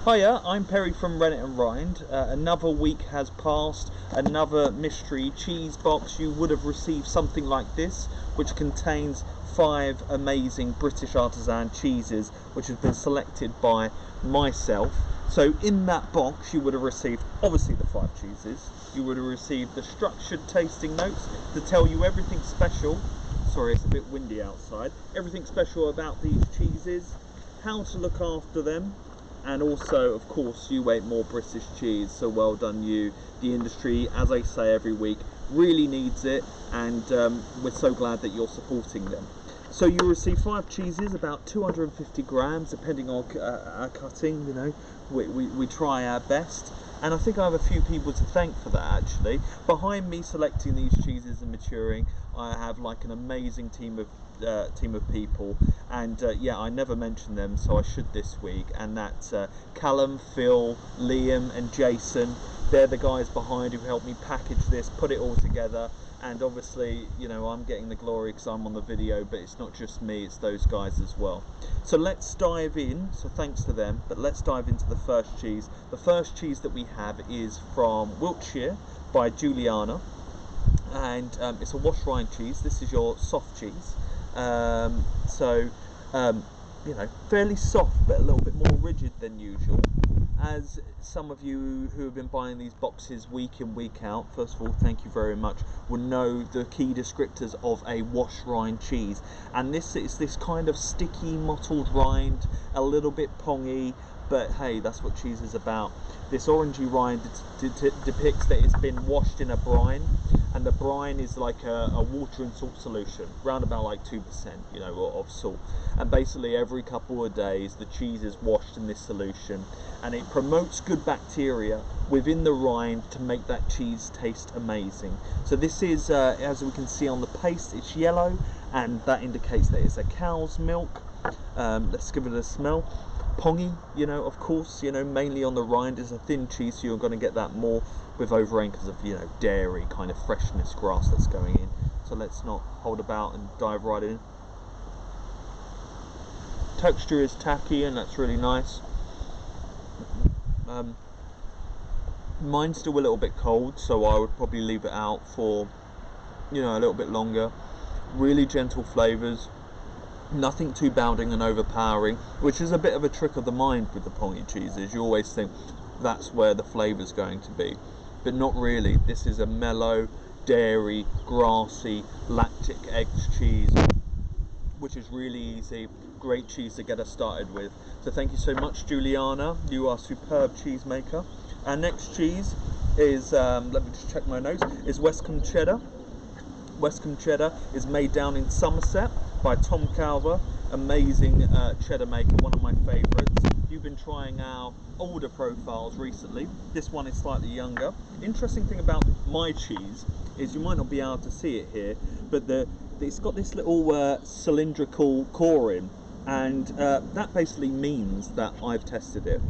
Hiya, I'm Perry from Baronet and Rind. Another week has passed, another mystery cheese box. You would have received something like this, which contains 5 amazing British Artisan cheeses, which have been selected by myself. So in that box you would have received, obviously, the 5 cheeses. You would have received the structured tasting notes to tell you everything special. Sorry, it's a bit windy outside. Everything special about these cheeses, how to look after them, and also, of course, you ate more British cheese, so well done you. The industry, as I say every week, really needs it, and we're so glad that you're supporting them. So you receive 5 cheeses, about 250 grams, depending on our cutting. You know, we try our best, and I think I have a few people to thank for that. Actually, behind me selecting these cheeses and maturing, I have like an amazing team of people, and yeah, I never mentioned them, so I should this week. And that's Callum, Phil, Liam and Jason. They're the guys behind who helped me package this, put it all together, and obviously, you know, I'm getting the glory because I'm on the video, but it's not just me, it's those guys as well. So let's dive in. So thanks to them, but let's dive into the first cheese. The first cheese that we have is from Wiltshire by Julianna, and it's a wash rind cheese. This is your soft cheese. You know, fairly soft but a little bit more rigid than usual. As some of you who have been buying these boxes week in, week out, first of all, thank you very much, will know the key descriptors of a wash rind cheese. And this is this kind of sticky, mottled rind, a little bit pongy, but hey, that's what cheese is about. This orangey rind depicts that it's been washed in a brine, and the brine is like a water and salt solution, round about like 2%, you know, of salt. And basically every couple of days the cheese is washed in this solution, and it promotes good bacteria within the rind to make that cheese taste amazing. So this is, as we can see on the paste, it's yellow, and that indicates that it's a cow's milk. Let's give it a smell. Pongy, you know, of course, you know, mainly on the rind. Is a thin cheese, so you're going to get that more with overrain because of, you know, dairy kind of freshness grass that's going in. So let's not hold about and dive right in. Texture is tacky, and that's really nice. Mine's still a little bit cold, so I would probably leave it out for, you know, a little bit longer. Really gentle flavours. Nothing too bounding and overpowering, which is a bit of a trick of the mind with the pongy cheeses. You always think that's where the flavour's going to be, but not really. This is a mellow, dairy, grassy, lactic eggs cheese, which is really easy. Great cheese to get us started with. So thank you so much, Juliana. You are a superb cheese maker. Our next cheese is, let me just check my notes, is Westcombe Cheddar. Westcombe Cheddar is made down in Somerset by Tom Calver, amazing cheddar maker, one of my favourites. You've been trying our older profiles recently. This one is slightly younger. Interesting thing about my cheese is you might not be able to see it here, but it's got this little cylindrical core in, and that basically means that I've tested it.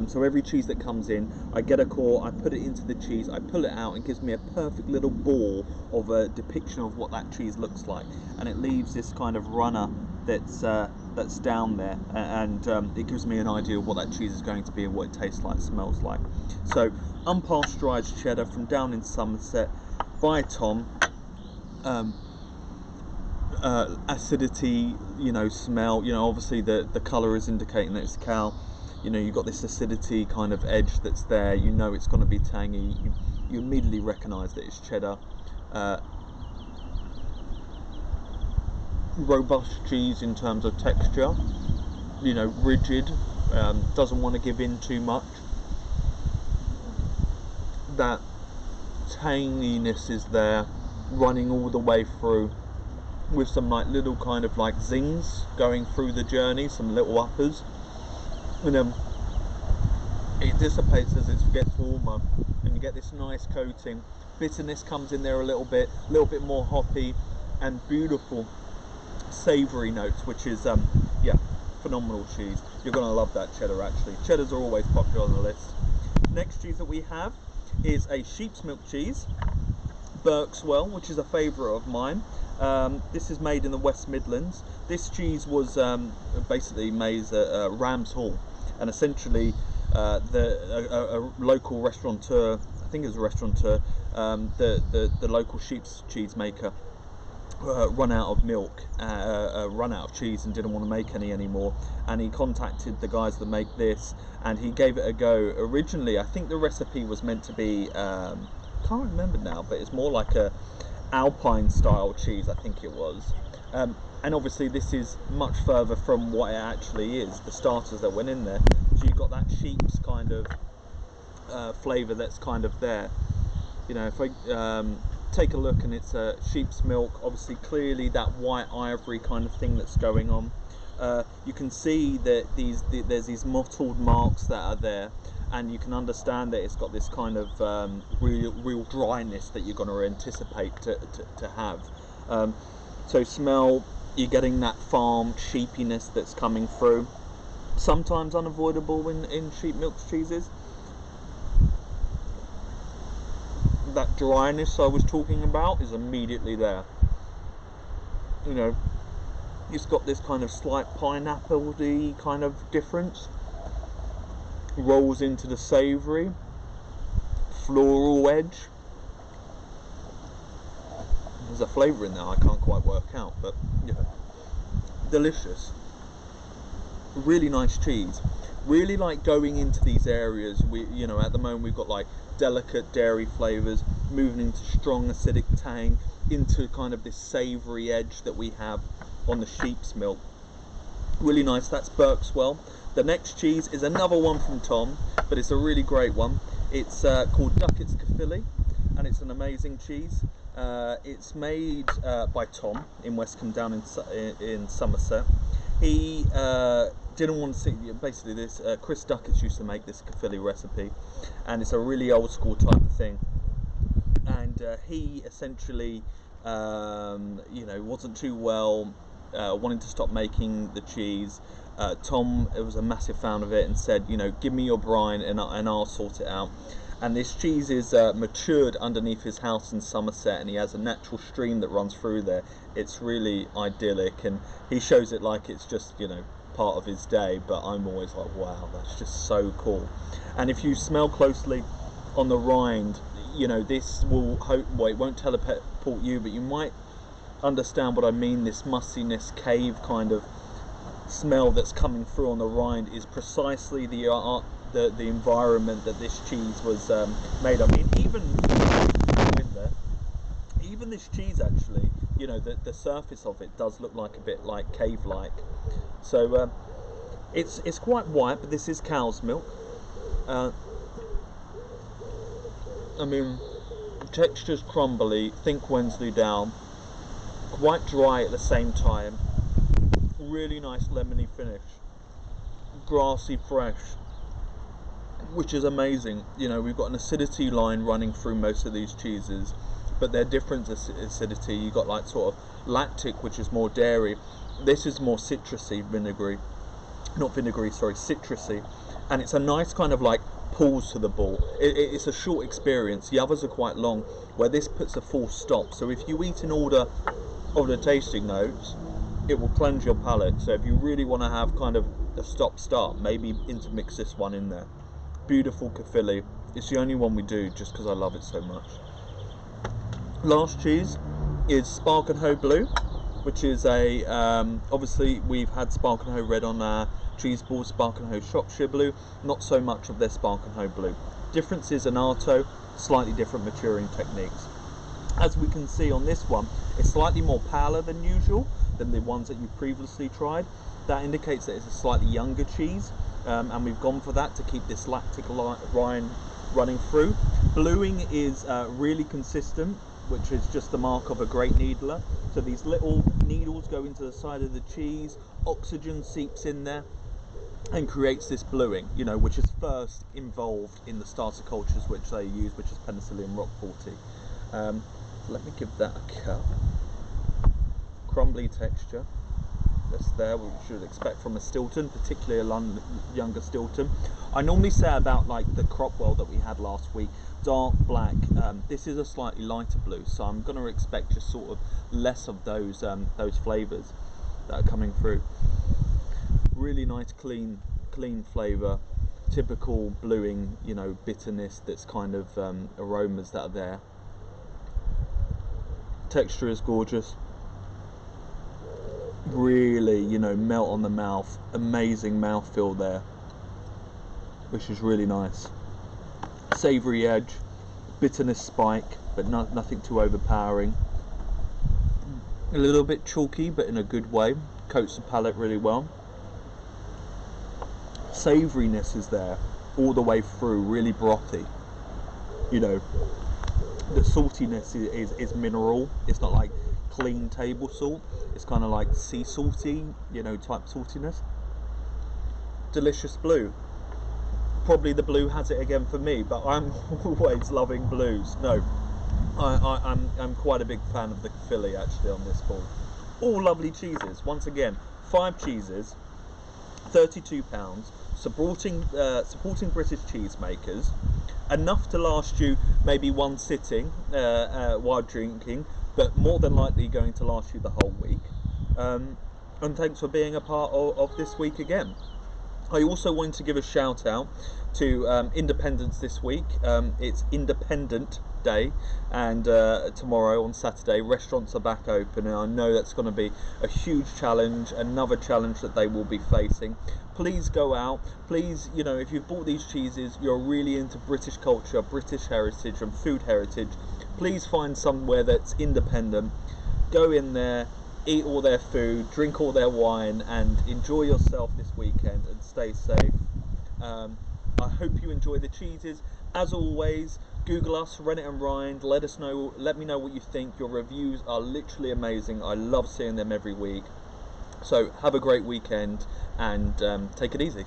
So every cheese that comes in, I get a core, I put it into the cheese, I pull it out, and it gives me a perfect little ball of a depiction of what that cheese looks like, and it leaves this kind of runner that's down there, and it gives me an idea of what that cheese is going to be and what it tastes like, smells like. So unpasteurised cheddar from down in Somerset by Tom. Acidity, you know, smell, you know, obviously the colour is indicating that it's cow. You know, you've got this acidity kind of edge that's there. You know it's going to be tangy. You immediately recognise that it's cheddar. Robust cheese in terms of texture. You know, rigid. Doesn't want to give in too much. That tanginess is there, running all the way through, with some like little kind of like zings going through the journey, some little uppers. And it dissipates as it gets warmer, and you get this nice coating. Bitterness comes in there a little bit more hoppy, and beautiful savoury notes, which is yeah, phenomenal cheese. You're gonna love that cheddar. Actually, cheddars are always popular on the list. Next cheese that we have is a sheep's milk cheese, Berkswell, which is a favourite of mine. This is made in the West Midlands. This cheese was basically made at Ram's Hall, and essentially a local restaurateur, I think it was a restaurateur, the local sheep's cheese maker, run out of milk, run out of cheese, and didn't want to make any anymore, and he contacted the guys that make this, and he gave it a go. Originally, I think the recipe was meant to be, can't remember now, but it's more like a Alpine style cheese, I think it was, and obviously this is much further from what it actually is, the starters that went in there. So you've got that sheep's kind of flavour that's kind of there. You know, if I take a look, and it's sheep's milk, obviously clearly that white ivory kind of thing that's going on. You can see that there's these mottled marks that are there, and you can understand that it's got this kind of real dryness that you're going to anticipate to have. So smell, you're getting that farm sheepiness that's coming through, sometimes unavoidable in sheep milk cheeses. That dryness I was talking about is immediately there. You know, it's got this kind of slight pineapple-y kind of difference, rolls into the savoury, floral edge. There's a flavour in there I can't quite work out, but you know, delicious. Really nice cheese. Really like going into these areas. You know, at the moment we've got like delicate dairy flavours, moving into strong acidic tang, into kind of this savoury edge that we have on the sheep's milk. Really nice. That's Berkswell. The next cheese is another one from Tom, but it's a really great one. It's called Duckett's Caerphilly, and it's an amazing cheese. It's made by Tom in Westcombe, down in Somerset. He didn't want to see, basically this, Chris Duckett used to make this Caerphilly recipe, and it's a really old school type of thing, and he essentially you know, wasn't too well, wanting to stop making the cheese. Tom was a massive fan of it and said, you know, give me your brine and I'll sort it out. And this cheese is matured underneath his house in Somerset, and he has a natural stream that runs through there. It's really idyllic, and he shows it like it's just, you know, part of his day, but I'm always like, wow, that's just so cool. And if you smell closely on the rind, you know, this will well, it won't teleport you, but you might understand what I mean. This mustiness, cave kind of smell that's coming through on the rind is precisely the environment that this cheese was made. I mean, even this cheese actually, you know, the surface of it does look like a bit like cave-like. So it's quite white, but this is cow's milk. I mean, texture's crumbly, think Wensleydale, quite dry at the same time. Really nice lemony finish, grassy fresh, which is amazing. You know, we've got an acidity line running through most of these cheeses, but they're different acidity. You got like sort of lactic, which is more dairy. This is more citrusy, citrusy, and it's a nice kind of like pulls to the ball. It's a short experience. The others are quite long, where this puts a full stop. So if you eat in order of the tasting notes, it will cleanse your palate. So if you really want to have kind of a stop-start, maybe intermix this one in there. Beautiful Caerphilly. It's the only one we do just because I love it so much. Last cheese is Spark and Hoe Blue, which is a obviously we've had Spark and Hoe Red on our cheese balls, Spark and Hoe Shropshire Blue, not so much of their Spark and Hoe Blue. Difference is annatto, slightly different maturing techniques. As we can see on this one, it's slightly more paler than usual than the ones that you've previously tried. That indicates that it's a slightly younger cheese, and we've gone for that to keep this lactic rind running through. Bluing is really consistent, which is just the mark of a great needler. So these little needles go into the side of the cheese, oxygen seeps in there and creates this bluing, you know, which is first involved in the starter cultures which they use, which is penicillium roqueforti. Let me give that a cut. Crumbly texture that's there, which you should expect from a Stilton, particularly a younger Stilton. I normally say about like the Cropwell that we had last week, dark black. This is a slightly lighter blue, so I'm going to expect just sort of less of those flavours that are coming through. Really nice, clean flavour. typical bluing, you know, bitterness, that's kind of aromas that are there. Texture is gorgeous, really, you know, melt on the mouth, amazing mouthfeel there, which is really nice. Savoury edge, bitterness spike, but nothing too overpowering. A little bit chalky, but in a good way, coats the palate really well. Savouriness is there all the way through, really brothy. You know, the saltiness is mineral. It's not like clean table salt. It's kind of like sea salty, you know, type saltiness. Delicious blue. Probably the blue has it again for me, but I'm always loving blues. No, I'm quite a big fan of the Caerphilly actually on this board. All lovely cheeses. Once again, 5 cheeses, £32, supporting British cheesemakers, enough to last you maybe one sitting while drinking, but more than likely going to last you the whole week. And thanks for being a part of this week again. I also wanted to give a shout out to Independence this week. It's Independent Day, and tomorrow on Saturday restaurants are back open, and I know that's going to be a huge challenge, another challenge that they will be facing. Please go out, please, you know, if you've bought these cheeses, you're really into British culture, British heritage and food heritage, please find somewhere that's independent, go in there, eat all their food, drink all their wine, and enjoy yourself this weekend and stay safe. I hope you enjoy the cheeses. As always, Google us, Rennet and Rind, let me know what you think. Your reviews are literally amazing. I love seeing them every week. So have a great weekend, and take it easy.